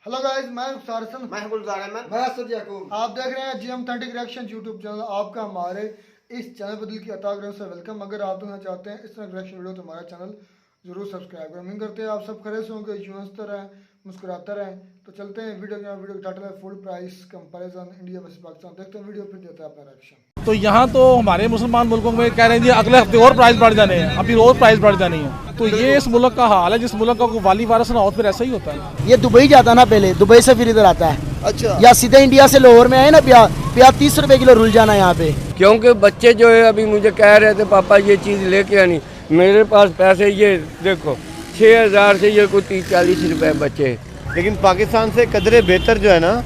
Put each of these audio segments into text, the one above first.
Hello guys, मैं रुखसार हसन, मैं गुलजार अहमद, मैं असद याकूब। आप देख रहे हैं GM authentic reaction YouTube channel. आपका हमारे इस चैनल पर दिल की अता ग्रह से वेलकम। अगर आप देखना चाहते हैं इस तरह रिएक्शन वीडियो तो हमारा चैनल जरूर सब्सक्राइब करें। उम्मीद करते हैं आप सब खरे से होंगे, यूं रहें, मुस्कुराते रहें। तो चलते हैं वीडियो टाइटल है full price comparison India versus Pakistan. देखते हैं वीडियो, फिर देते हैं अपना रिएक्शन। तो यहाँ तो हमारे मुसलमान मुल्कों में कह रहे हैं जी अगले हफ्ते और प्राइस बढ़ जाने हैं, अभी रोज प्राइस बढ़ जानी है। तो ये इस मुल्क का हाल है, जिस मुल्क का कोई वाली वारस ना हो फिर ऐसा ही होता है। ये दुबई जाता ना, पहले दुबई से फिर इधर आता है। अच्छा, या सीधे इंडिया से लाहौर में आए ना, प्याज 30 रुपए किलो रुल जाना यहाँ पे। क्योंकि बच्चे जो है अभी मुझे कह रहे थे पापा ये चीज़ लेके आनी, मेरे पास पैसे ये देखो 6000 से ये कोई 30-40 रुपए बचे। लेकिन पाकिस्तान से कदरे बेहतर जो है ना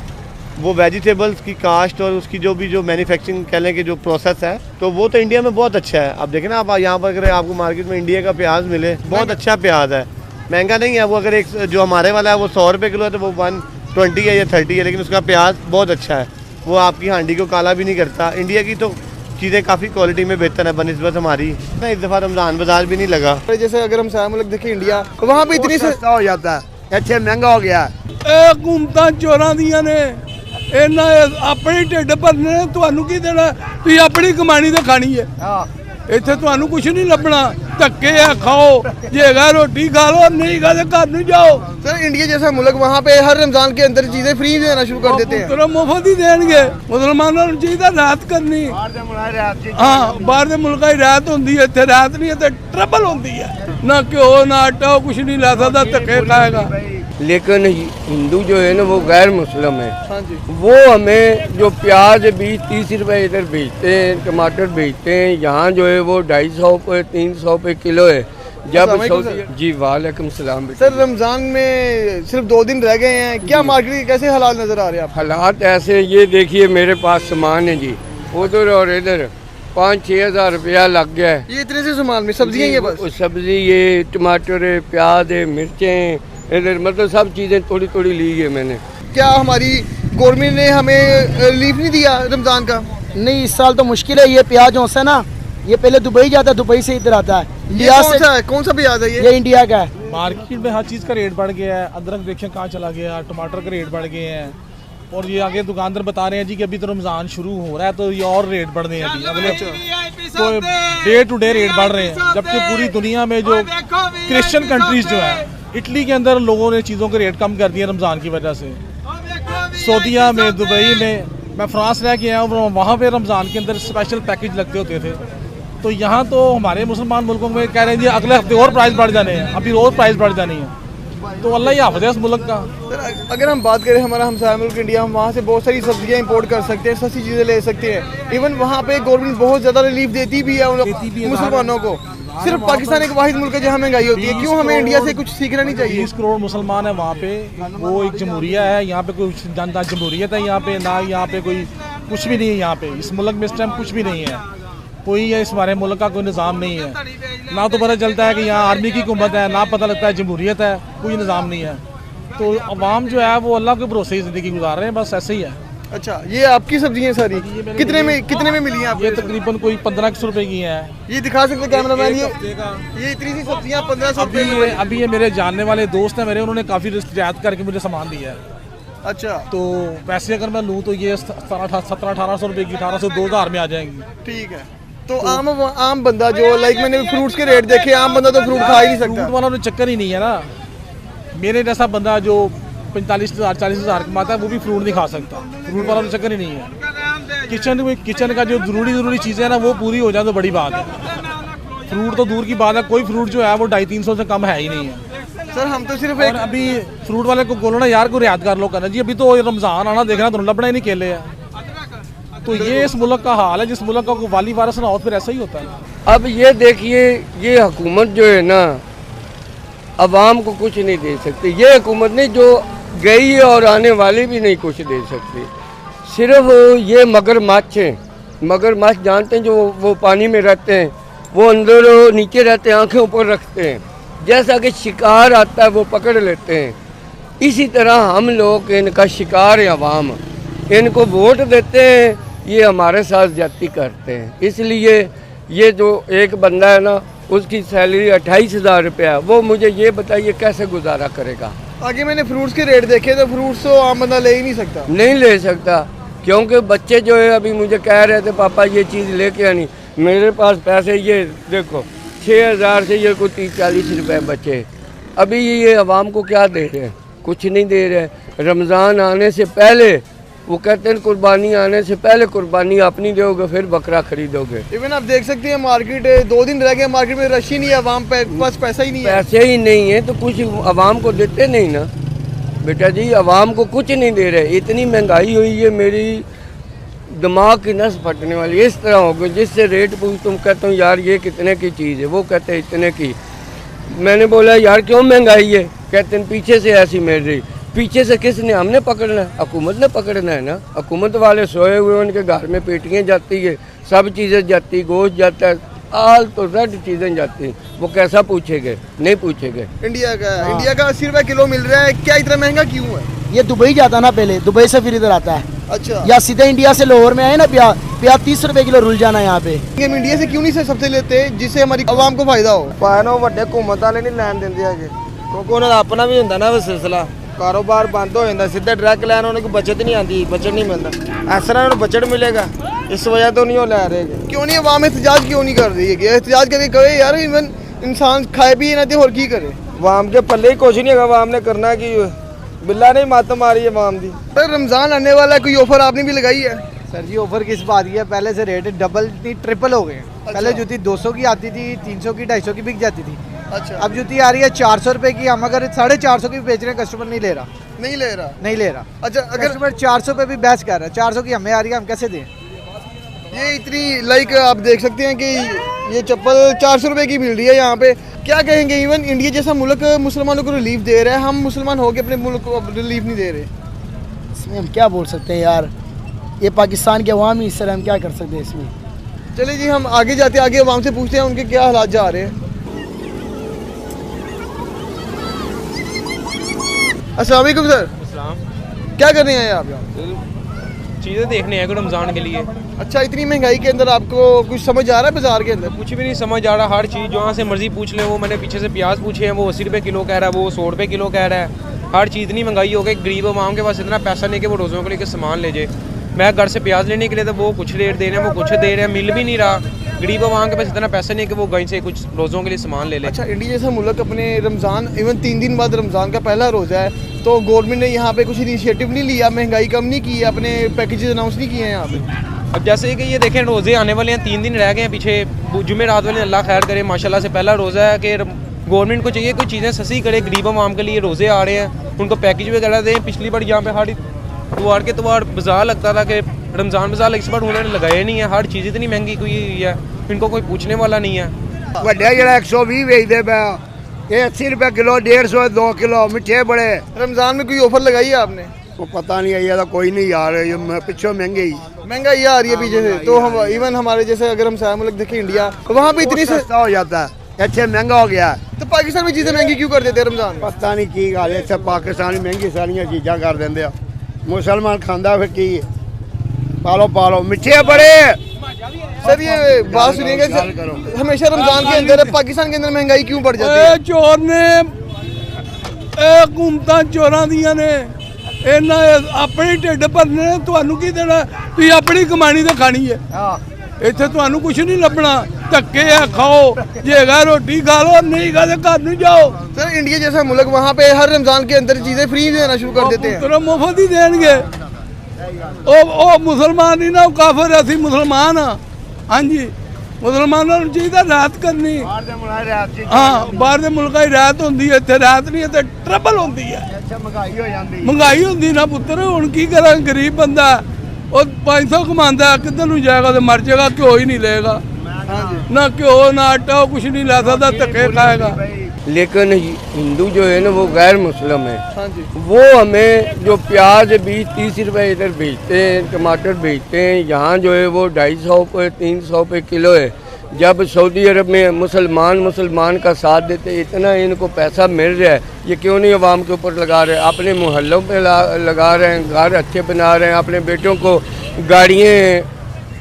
वो वेजिटेबल्स की कास्ट और उसकी जो मैन्युफैक्चरिंग कह लें कि जो प्रोसेस है, तो वो तो इंडिया में बहुत अच्छा है। आप देखें ना, आप यहाँ पर अगर आपको मार्केट में इंडिया का प्याज मिले, बहुत अच्छा प्याज है, महंगा नहीं है वो। अगर एक जो हमारे वाला है वो 100 रुपये किलो है तो वो 120 है या 30 है, लेकिन उसका प्याज बहुत अच्छा है, वो आपकी हांडी को काला भी नहीं करता। इंडिया की तो चीज़ें काफ़ी क्वालिटी में बेहतर है बनिस्बत हमारी ना। इस दफ़ा रमज़ान बाजार भी नहीं लगा। जैसे अगर हम सारा मुल्क देखें इंडिया, तो वहाँ पे इतनी सस्ता हो जाता है, अच्छे महंगा हो गया। हुकूमतां चोरां दियां ने, ਇਹਨਾਂ ਆਪਣੇ ਢਿੱਡ ਭਰਨੇ ਨੇ, ਤੁਹਾਨੂੰ ਕੀ ਦੇਣਾ? ਤੁਸੀਂ ਆਪਣੀ ਕਮਾਣੀ ਤੇ ਖਾਣੀ ਹੈ। ਇੱਥੇ ਤੁਹਾਨੂੰ ਕੁਝ ਨਹੀਂ ਲੱਭਣਾ, ਧੱਕੇ ਆ ਖਾਓ, ਜੇ ਹੈਗਾ ਰੋਟੀ ਖਾ ਲਓ, ਨਹੀਂ ਖਾ ਤੇ ਘਰ ਨੂੰ ਜਾਓ। सर इंडिया जैसा मुल्क, वहाँ पे हर रमजान के अंदर चीजें फ्री देना शुरू कर देते हैं। ਤੇਰਾ ਮੁਫਤ ਹੀ ਦੇਣਗੇ। ਮੁਸਲਮਾਨਾਂ ਨੂੰ ਚਾਹੀਦਾ ਰਾਤ ਕਰਨੀ। ਹਾਂ, ਬਾਹਰ ਦੇ ਮੁਲਕਾਂ 'ਚ ਰਾਤ ਹੁੰਦੀ ਹੈ, ਇੱਥੇ ਰਾਤ ਨਹੀਂ, ਇੱਥੇ ਟਰਬਲ ਹੁੰਦੀ ਹੈ। ਨਾ ਘਿਓ ਨਾ ਆਟਾ, ਕੁਝ ਨਹੀਂ ਲੈ ਸਕਦਾ, ਧੱਕੇ ਖਾਏਗਾ। लेकिन हिंदू जो है ना वो गैर मुस्लिम है, हाँ जी, वो हमें जो प्याज 20-30 रुपए इधर बेचते हैं, टमाटर बेचते हैं, यहाँ जो है वो 250 पे 300 पे किलो है। जब जी वालेकुम सलाम। सर रमजान में सिर्फ 2 दिन रह गए हैं, क्या मार्केट के कैसे हालात नजर आ रहे हैं आप? हालात ऐसे, ये देखिए मेरे पास सामान है जी, उधर और इधर 5-6 हज़ार रुपया लग गया है। ये इतने से सामान में सब्जियां ये बस? सब्जी ये टमाटर है, प्याज है, मिर्चें इधर, मतलब सब चीज़ें थोड़ी थोड़ी ली है मैंने। क्या हमारी गवर्नमेंट ने हमें रिलीफ नहीं दिया रमजान का? नहीं, इस साल तो मुश्किल है। ये प्याज जो है ना, ये पहले दुबई जाता है, दुबई से इधर आता है। इंडिया से कौन सा प्याज है ये इंडिया का है। मार्केट में हर चीज़ का रेट बढ़ गया है। अदरक देखिए कहाँ चला गया, टमाटर का रेट बढ़ गए हैं। और ये आगे दुकानदार बता रहे हैं जी कि अभी तो रमज़ान शुरू हो रहा है तो ये और रेट बढ़ रहे हैं अभी अगले, तो डे टू डे रेट बढ़ रहे हैं। जबकि पूरी दुनिया में जो क्रिश्चियन कंट्रीज जो है, इटली के अंदर लोगों ने चीज़ों के रेट कम कर दिए रमज़ान की वजह से। सऊदीया में, दुबई में, मैं फ्रांस रह के आया हूँ, वहाँ पे रमज़ान के अंदर स्पेशल पैकेज लगते होते थे। तो यहाँ तो हमारे मुसलमान मुल्कों में कह रहे हैं जी अगले हफ्ते और प्राइस बढ़ जाने हैं, अभी रोज़ प्राइस बढ़ जानी है। तो अल्लाह ही हाफ़िज़ है इस मुल्क का। सर अगर हम बात करें हमारा हमसाया मुल्क इंडिया, हम वहाँ से बहुत सारी सब्जियाँ इंपोर्ट कर सकते हैं, सस्ती चीज़ें ले सकते हैं। इवन वहाँ पे गवर्नमेंट बहुत ज़्यादा रिलीफ देती भी है उन मुसलमानों को। सिर्फ पाकिस्तान एक वाहिद मुल्क है जहाँ महंगाई होती है। क्यों हमें इंडिया से कुछ सीखना नहीं चाहिए? 20 करोड़ मुसलमान है वहाँ पे, वो एक जमहूरिया है। यहाँ पे कोई जनता जमहूरियत है यहाँ पे ना, यहाँ पे कोई कुछ भी नहीं है। यहाँ पे इस मुल्क में इस टाइम कुछ भी नहीं है, कोई है इस हमारे मुल्क का कोई निज़ाम नहीं है। ना तो पता चलता है कि यहाँ आर्मी की हुकूमत है, ना पता लगता है जमहूरियत है, कोई निज़ाम नहीं है। तो अवाम जो है वो अल्लाह के भरोसे ही ज़िंदगी गुजार रहे हैं, बस ऐसे ही है। अच्छा, ये आपकी सब्जियाँ सारी कितने में मिली हैं आपको? ये तकरीबन कोई 1500 रुपए की है। ये दिखा सकते हैं कैमरामैन? ये इतनी सी सब्जियाँ 1500 रुपये। अभी ये मेरे जानने वाले दोस्त हैं मेरे, उन्होंने काफ़ी रियायत करके मुझे सामान दिया है। अच्छा, तो वैसे अगर मैं लूँ तो ये 1700-1800 रुपये की, 1800 से 2000 में आ जाएंगी। ठीक है। तो आम बंदा जो, लाइक मैंने फ्रूट्स के रेट देखे, आम बंदा तो फ्रूट खा ही नहीं सकता। फ्रूट वाला तो चक्कर ही नहीं है ना। मेरे जैसा बंदा जो 45,000-40,000 कमाता है वो भी फ्रूट नहीं खा सकता। फ्रूट वाला तो चक्कर ही नहीं है। किचन का जो ज़रूरी चीज़ें हैं ना वो पूरी हो जाए तो बड़ी बात है। फ्रूट तो दूर की बात है, कोई फ्रूट जो है वो 250-300 से कम है ही नहीं है। सर हम तो सिर्फ और अभी फ्रूट वाले को बोलो ना यार को रियायत कर लो करना जी, अभी तो रमज़ान आना देखना तो लपना ही नहीं केले है। तो ये इस मुल्क का हाल है, जिस मुल्क का कोई वाली वारस ना हो फिर ऐसा ही होता है। अब ये देखिए, ये हुकूमत जो है ना अवाम को कुछ नहीं दे सकती। ये हुकूमत नहीं जो गई है और आने वाली भी नहीं कुछ दे सकती। सिर्फ ये मगरमच्छ हैं, मगरमच्छ जानते हैं जो वो पानी में रहते हैं, वो अंदर नीचे रहते हैं, आंखें ऊपर रखते हैं, जैसा कि शिकार आता है वो पकड़ लेते हैं। इसी तरह हम लोग इनका शिकार है अवाम, इनको वोट देते हैं, ये हमारे साथ ज्यादती करते हैं। इसलिए ये जो एक बंदा है ना, उसकी सैलरी 28,000 रुपया है, वो मुझे ये बताइए कैसे गुजारा करेगा। आगे मैंने फ्रूट्स के रेट देखे तो फ्रूट्स तो आम बंदा ले ही नहीं सकता। नहीं ले सकता, क्योंकि बच्चे जो है अभी मुझे कह रहे थे पापा ये चीज़ लेके आनी, मेरे पास पैसे ये देखो 6,000 से ये कोई 30-40 रुपए बचे। अभी ये आवाम को क्या दे रहे हैं? कुछ नहीं दे रहे। रमज़ान आने से पहले वो कहते हैं कुर्बानी आने से पहले कुर्बानी अपनी दोगे फिर बकरा खरीदोगे। इवन आप देख सकते हैं मार्केट 2 दिन रह गए, मार्केट में रश ही नहीं है, आवाम पास पैसा ही नहीं है। पैसे ही नहीं है तो कुछ आवाम को देते नहीं ना बेटा जी, आवाम को कुछ नहीं दे रहे। इतनी महंगाई हुई है, मेरी दिमाग की नस फटने वाली इस तरह हो गई। जिससे रेट पूछ तुम कहते हो यार ये कितने की चीज़ है, वो कहते हैं इतने की। मैंने बोला यार क्यों महंगाई है? कहते हैं पीछे से ऐसी मिल रही। पीछे से किसने? हमने पकड़ना है, हुकूमत ने पकड़ना है ना। हुकूमत वाले सोए हुए, उनके घर में पेटियाँ जाती है, सब चीज़ें जाती, गोश्त जाता है, आल तो रेड चीज़ें जाती। वो कैसा पूछेंगे? नहीं पूछेंगे। इंडिया का 80 रुपए किलो मिल रहा है, क्या इतना महंगा क्यों है? ये दुबई जाता ना, पहले दुबई से फिर इधर आता है। अच्छा, या सीधे इंडिया से लाहौर में आए ना प्याज 30 रुपए किलो रुल जाना यहाँ पे। हम इंडिया से क्यों नहीं सबसे लेते जिससे हमारी आवाम को फायदा हो? पाना ਵੱਡੇ हुकूमत वाले नहीं लैन देंगे हैगे, क्योंकि उन्होंने अपना भी होंगे ना वो सिलसिला। कारोबार बंद हो जाता, सीधा डायरैक्ट लैन उन्हें कोई बचत नहीं आती, बचत नहीं मिलता। इस तरह उन्हें बचत मिलेगा, इस वजह तो नहीं वो लै रहे। क्यों नहीं आवाम एहतजाज क्यों नहीं कर रही है? एहतजाज करके कहे यार इवन इंसान खाए भी ना तो और की करे। आवाम के पल्ले ही कुछ नहीं है, आवाम ने करना कि बिल्ला नहीं मत मारी है आवाम की। सर रमजान आने वाला है, कोई ऑफर आपने भी लगाई है? सर जी ऑफर किस बात की है, पहले से रेट डबल नहीं ट्रिपल हो गए हैं। पहले जूती 200 की आती थी, 300 की 250 की बिक जाती थी। अच्छा, अब जूती आ रही है 400 रुपए की। हम अगर 450 की बेच रहे हैं, कस्टमर नहीं ले रहा। नहीं ले रहा। नहीं ले रहा। अच्छा, अगर कस्टमर 400 पे भी बहस कर रहा है, 400 की हमें आ रही है, हम कैसे दें? ये इतनी लाइक आप देख सकते हैं कि ये चप्पल 400 रुपए की मिल रही है यहाँ पे। क्या कहेंगे, इवन इंडिया जैसा मुल्क मुसलमानों को रिलीफ दे रहा है, हम मुसलमान होकर अपने मुल्क को रिलीफ नहीं दे रहे। इसमें हम क्या बोल सकते हैं यार, ये पाकिस्तान के अवाम ही इस तरह, हम क्या कर सकते हैं इसमें। चलिए जी, हम आगे जाते हैं, आगे आवाम से पूछते हैं उनके क्या हालात जा रहे हैं। अस्सलाम वालेकुम सर, क्या कर रहे हैं आप यहाँ? चीज़ें देखने आए रमज़ान के लिए। अच्छा, इतनी महंगाई के अंदर आपको कुछ समझ आ रहा है बाजार के अंदर? कुछ भी नहीं समझ आ रहा, हर चीज़ जहाँ से मर्जी पूछ ले। वो मैंने पीछे से प्याज पूछे हैं, वो 80 रुपये किलो कह रहा है, वो 100 रुपये किलो कह रहा है। हर चीज़ इतनी महंगाई हो गई, गरीब आवाम के पास इतना पैसा नहीं कि वो रोज़ों के लिए सामान ले जाए। मैं घर से प्याज लेने के लिए तो वो कुछ रेट दे रहे हैं, वो कुछ दे रहे हैं, मिल भी नहीं रहा। गरीब आवाम के पास इतना पैसा नहीं कि वो कहीं से कुछ रोज़ों के लिए सामान ले ले। अच्छा, इंडिया जैसा मुल्क अपने रमज़ान इवन 3 दिन बाद रमज़ान का पहला रोज़ा है, तो गवर्नमेंट ने यहाँ पे कुछ इनिशिएटिव नहीं लिया, महंगाई कम नहीं की, अपने पैकेजेस अनाउंस नहीं किए हैं यहाँ पे? अब जैसे कि ये देखें रोज़े आने वाले हैं, 3 दिन रह गए हैं पीछे। जुमेरात वाले अल्लाह खैर करे, माशाल्लाह से पहला रोज़ा है कि गवर्नमेंट को चाहिए कोई चीज़ें सस्ती करे। गरीब आवाम के लिए रोज़े आ रहे हैं, उनको पैकेज वगैरह दें। पिछली बार यहाँ पे हर त्योहार के त्योहार बाजार लगता था कि रमज़ान बाजार, इस बार उन्होंने लगाया नहीं है। हर चीज़ इतनी महंगी हुई है, इनको कोई पूछने वाला नहीं है। ਵੱਡਾ ਜਿਹੜਾ 120 ਵੇਚਦੇ ਪਿਆ, ਇਹ 80 रुपए किलो, 150 2 किलो मिठे बड़े। रमज़ान में कोई ऑफर लगाई है आपने? वो पता नहीं है, कोई नहीं यार, ये पिछो महंगे ही महंगाई आ रही है पीछे से, तो हम इवन हमारे जैसे अगर हम सारे मुल्क देखें इंडिया, वहाँ पे इतनी सस्ता हो जाता है, अच्छे महंगा हो गया है। तो पाकिस्तान में चीज़ें महंगी क्यों कर देते हैं रमज़ान में? पता नहीं की गल है, इतने पाकिस्तानी महंगी सारिया चीज़ा कर देंगे आ। मुसलमान खांदा फिर की पालो मिठे बड़े। सर ये बात सुनिएगा, हमेशा रमज़ान के अंदर पाकिस्तान के अंदर महंगाई क्यों बढ़ जाती है? चोर ने हुकूमतां चोरां दियां ने, इन्हां अपने ढिड भरने ने, तुहानू की देना? तुसीं अपनी कमानी तो खानी है, इत्थे तुहानू कुछ नहीं लभना। धक्के है खाओ, जेगा रोटी खा लो, नहीं खा तो घर नहीं जाओ। सर इंडिया जैसा मुल्क, वहाँ पे हर रमज़ान के अंदर चीज़ें फ्री देना शुरू कर देते हैं। तो मुफ्त ही देंगे। ओ मुसलमान ही ना, काफिर, असी मुसलमान हाँ। हाँ जी, मुसलमानों को चाहिए राहत करनी। हाँ, बाहर के मुल्क की राहत होंगी, इतने राहत नहीं, इतने ट्रबल होती है, महंगाई होती ना पुत्र। हुण की करा, गरीब बंदा वो 500 कमांदा, किधर नूं जाएगा? तो मर जाएगा, घ्यो ही नहीं लेगा, ना घ्यो ना आटा, कुछ नहीं ला सकता, धक्के खाएगा। लेकिन हिंदू जो है ना वो गैर मुस्लिम है, हाँ जी, वो हमें जो प्याज 20-30 रुपए इधर बेचते हैं, टमाटर बेचते हैं, यहाँ जो है वो 250 पे 300 पे किलो है। जब सऊदी अरब में मुसलमान का साथ देते, इतना इनको पैसा मिल रहा है, ये क्यों नहीं आवाम के ऊपर लगा रहे हैं? अपने मोहल्लों पे लगा रहे हैं, घर अच्छे बना रहे हैं, अपने बेटों को गाड़ियाँ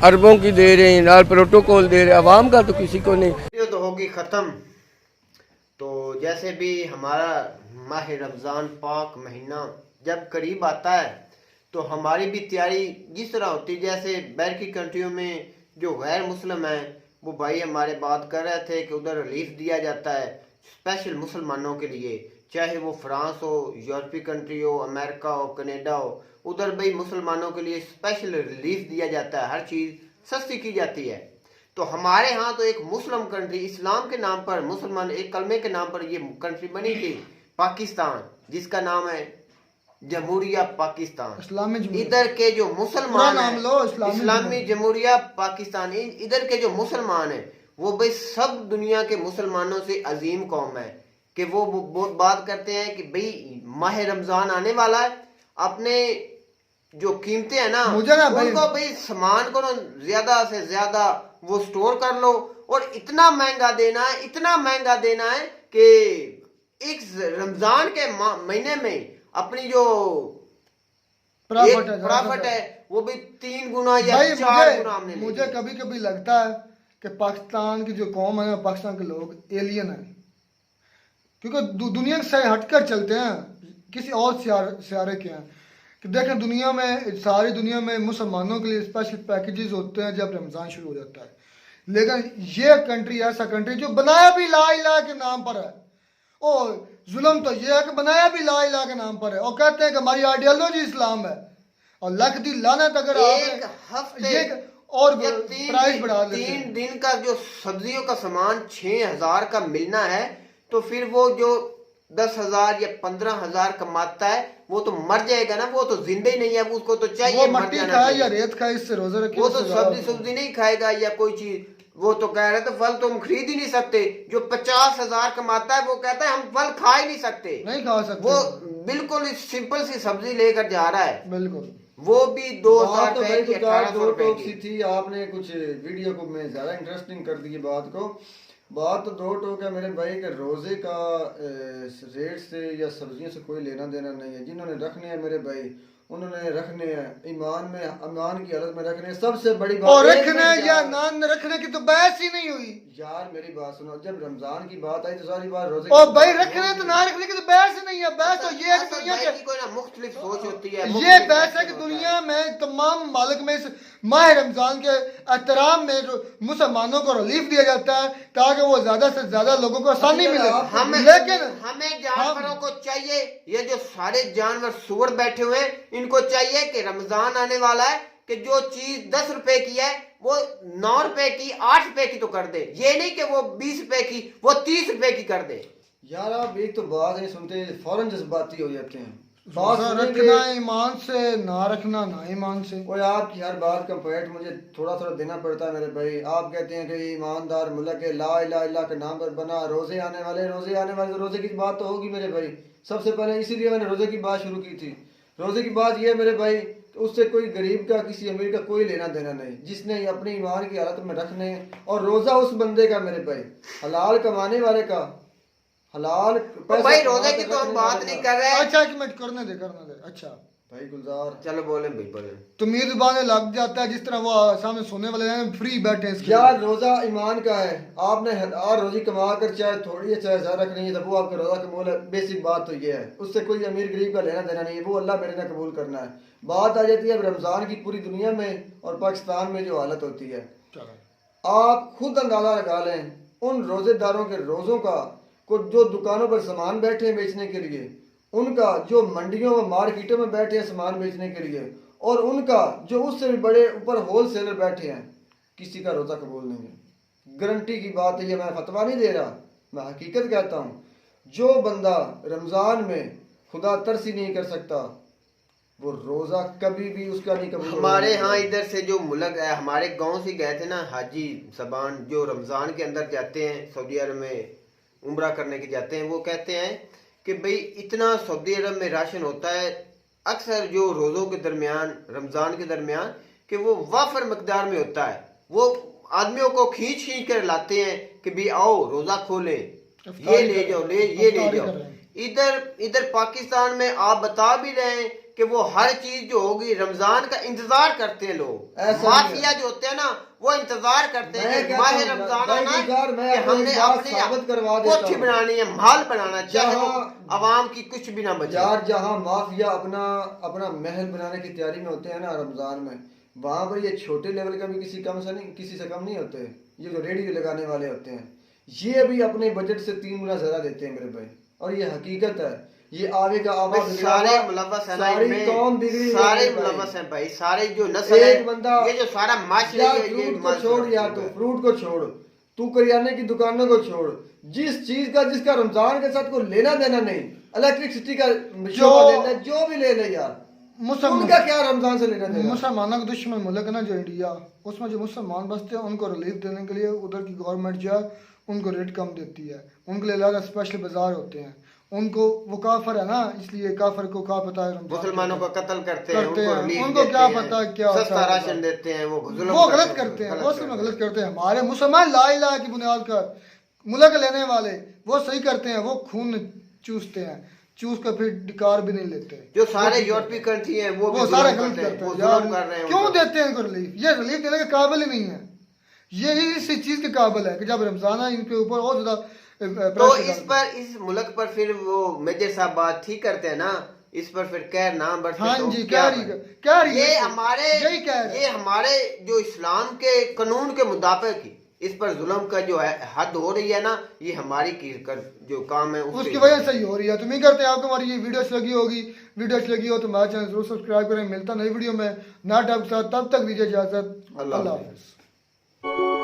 अरबों की दे रहे हैं, नाल प्रोटोकॉल दे रहे हैं। आवाम का तो किसी को नहीं। ये तो होगी ख़त्म, तो जैसे भी हमारा माह रमज़ान पाक महीना जब करीब आता है तो हमारी भी तैयारी जिस तरह होती है, जैसे बाहर की कंट्रियों में जो गैर मुस्लिम हैं वो भाई हमारे बात कर रहे थे कि उधर रिलीफ दिया जाता है स्पेशल मुसलमानों के लिए, चाहे वो फ्रांस हो, यूरोपीय कंट्री हो, अमेरिका हो, कनाडा हो, उधर भाई मुसलमानों के लिए स्पेशल रिलीफ दिया जाता है, हर चीज़ सस्ती की जाती है। तो हमारे यहाँ तो एक मुस्लिम कंट्री इस्लाम के नाम पर, मुसलमान एक कलमे के नाम पर ये कंट्री बनी थी पाकिस्तान, जिसका नाम है जमहूरिया पाकिस्तान। इधर के जो मुसलमान हैं, इस्लामी जमहूरिया पाकिस्तान, इधर के जो मुसलमान हैं वो भाई सब दुनिया के मुसलमानों से अजीम कौम है कि वो बात करते हैं कि भाई माह रमजान आने वाला है, अपने जो कीमतें हैं ना उनको भाई सामान को ज्यादा से ज्यादा वो स्टोर कर लो और इतना महंगा देना है, इतना महंगा देना है कि एक रमजान के महीने में अपनी जो प्रॉफिट है वो भी 3 गुना या 4 गुना हमने। मुझे कभी कभी लगता है कि पाकिस्तान की जो कौम है, पाकिस्तान के लोग एलियन है, क्योंकि दुनिया से हटकर चलते हैं, किसी और सियारे के हैं। कि देखें दुनिया में, सारी दुनिया में मुसलमानों के लिए स्पेशल पैकेजेस होते हैं जब रमज़ान शुरू हो जाता है, लेकिन ये कंट्री ऐसा कंट्री जो बनाया भी ला इलाहा के नाम पर है, और जुल्म तो ये है कि बनाया भी ला इलाहा के नाम पर है, और कहते हैं कि हमारी आइडियोलॉजी इस्लाम है, और लख दी लानत अगर एक हफ्ते और प्राइस बढ़ा देते हैं। 3 दिन का जो सब्जियों का सामान 6,000 का मिलना है, तो फिर वो जो 10,000 या 15,000 कमाता है वो तो मर जाएगा ना, वो तो जिंदा ही नहीं है, उसको तो चाहिए वो मट्टी खाए या रेत खाए, इससे रोजा रखे, वो तो सब्जी नहीं खाएगा या कोई चीज, वो तो कह रहे थे फल तो हम खरीद ही नहीं सकते। जो 50,000 कमाता है वो कहता है हम फल खा ही नहीं सकते, नहीं खा सकते, वो बिल्कुल सिंपल सी सब्जी लेकर जा रहा है, बिल्कुल वो भी 2,000 रुपए की, 1800 रुपए की थी। आपने कुछ वीडियो को में ज्यादा इंटरेस्टिंग कर दी बात को। बात तो 2 टोक है मेरे भाई के रोजे का रेट से या सब्जियों से कोई लेना देना नहीं है। जिन्होंने रखने हैं मेरे भाई उन्होंने रखने हैं, ईमान की हालत में रखने हैं। सबसे बड़ी बात और रखने या नान रखने की तो बहस ही नहीं हुई यार, मेरी बात सुनो, जब रमजान की बात आई तो सारी बात रोजे और भाई रखने तो ना रखने की तो बहस ही नहीं है। बहस तो ये है कि दुनिया की कोई ना मुख्तलिफ सोच होती है, ये बहस है कि दुनिया में तमाम ममालिक में इस माह रमजान के एहतराम में जो मुसलमानों को रिलीफ दिया जाता है ताकि वो ज्यादा से ज्यादा लोगों को आसानी मिले। लेकिन हमें जानवरों को चाहिए, ये जो सारे जानवर सुअर बैठे हुए इनको चाहिए कि रमजान आने वाला है कि जो चीज 10 रुपए की है वो 9 रुपए की, 8 रुपए की तो कर दे, ये नहीं कि वो 20 रुपए की, वो 30 रुपए की कर दे। यार आप एक तो बात नहीं सुनते, फौरन जज्बाती हो जाते हैं। रखना ईमान से, ना रखना ना ईमान से। और आपकी हर बात का पॉइंट मुझे थोड़ा थोड़ा देना पड़ता है मेरे भाई। आप कहते हैं कि ईमानदार मुल्क है, ला इलाहा इल्लल्लाह के नाम पर बना, रोजे आने वाले तो रोजे की बात तो होगी मेरे भाई। सबसे पहले इसीलिए मैंने रोजे की बात शुरू की थी। रोजे की बात यह है मेरे भाई, उससे कोई गरीब का किसी अमीर का कोई लेना देना नहीं, जिसने अपने ईमान की हालत में रखने। और रोजा उस बंदे का मेरे भाई, हलाल कमाने वाले का, हलाल भाई रोजे की तो हम बात नहीं कर रहे हैं। अच्छा एक मिनट करने दे। अच्छा भाई गुलजार चलो बोले भाई बोले। तो मीर जुबान लग जाता है जिस तरह वो सामने सोने वाले हैं फ्री बैठे हैं। यार रोजा ईमान का है, आपने हर रोजी कमा कर चाहे थोड़ी है चाहे ज्यादा रखनी है तो वो आपका रोजा कबूल है। बेसिक बात तो ये है, उससे कोई अमीर गरीब का लेना देना नहीं है, वो अल्लाह मेरे ने कबूल करना है। बात आ जाती है रमजान की पूरी दुनिया में और पाकिस्तान में जो हालत होती है, आप खुद अंदाजा लगा लें उन रोजेदारों के रोजों का, को जो दुकानों पर सामान बैठे हैं बेचने के लिए, उनका जो मंडियों में मार्केटों में बैठे हैं सामान बेचने के लिए, और उनका जो उससे भी बड़े ऊपर होलसेलर बैठे हैं, किसी का रोजा कबूल नहीं है। गारंटी की बात है, ये मैं फतवा नहीं दे रहा, मैं हकीकत कहता हूँ। जो बंदा रमजान में खुदा तरसी नहीं कर सकता वो रोजा कभी भी उसका नहीं कबूल। हमारे यहाँ इधर से जो मुल्क है, हमारे गांव से गए थे ना हाजी सबान, जो रमजान के अंदर जाते हैं सऊदी अरब में उम्रा करने के जाते हैं, वो कहते हैं कि भाई इतना सऊदी अरब में राशन होता है अक्सर जो रोज़ों के दरमियान, रमज़ान के दरमियान, कि वो वाफर मकदार में होता है। वो आदमियों को खींच खींच कर लाते हैं कि भाई आओ रोज़ा खोले, ये ले जाओ, ये ले जाओ। इधर पाकिस्तान में आप बता भी रहे हैं कि वो हर चीज जो होगी रमजान का इंतजार करते हैं लोग। माफिया जो होते हैं ना वो इंतजार करते हैं कि माह रमजान आना है कि हमने अपनी कोठी बनानी है, महल बनाना, चाहे वो आवाम की कुछ भी ना बचे। यार जहाँ माफिया अपना महल बनाने की तैयारी में होते हैं ना रमजान में, वहाँ पर ये छोटे लेवल का भी किसी से कम नहीं होते। ये जो रेडियो लगाने वाले होते हैं ये भी अपने बजट से 3 गुना ज्यादा देते हैं मेरे भाई, और ये हकीकत है। ये आगे का आवाज सारे मुलव्वस है ना, सारी कौम बिगड़ी, सारे मुलव्वस हैं भाई, सारे जो नस्ल है, बंदा ये जो सारा माशरा है, ये फ्रूट को छोड़ यार, तू फ्रूट को छोड़, तू करियाने की दुकानों को छोड़, जिस चीज का जिसका रमजान के साथ कोई लेना देना नहीं, इलेक्ट्रिसिटी का जो भी ले ले यार, उनका क्या रमजान से लेना देना। मुसलमानों का दुश्मन मुल्क है ना जो इंडिया, उसमें जो मुसलमान बसते हैं उनको रिलीफ देने के लिए उधर की गवर्नमेंट जो है उनको रेट कम देती है, उनके लिए अलग स्पेशल बाजार होते हैं। उनको वो काफर है ना, इसलिए काफर को क्या पता है मुसलमानों को कत्ल करते हैं, उनको क्या पता क्या सस्ता राशन देते हैं, वो गलत करते हैं, वो उसमें गलत करते हैं। हमारे मुसलमान ला इलाहा की बुनियाद पर मुल्क लेने वाले वो सही करते हैं, वो खून चूसते हैं, चूस कर फिर डिकार भी नहीं लेते। जो सारे यूरोपीय कंट्री हैं वो सारे गलत करते हैं। क्यों देते हैं इनको रिलीफ? ये रिलीफ देने के काबिल ही नहीं है, यही इसी चीज के काबिल है कि जब रमजान है इनके ऊपर और ज्यादा तो इस मुल्क पर फिर वो मेजर साहब बात ठीक करते हैं ना, इस पर फिर कहर ना बरते। हाँ तो जी, ये हमारे जो इस्लाम के कानून के मुताबिक इस पर जुल्म का जो है हद हो रही है ना, ये हमारी जो काम है उसकी वजह से ही हो रही है। तो उम्मीद करते हैं आपको हमारी ये वीडियो अच्छी लगी होगी। वीडियो अच्छी लगी हो तो हमारा चैनल जरूर सब्सक्राइब करें। मिलता नई वीडियो में नया टॉपिक के साथ, तब तक दीजिए इजाजत। अल्लाह हाफिज़।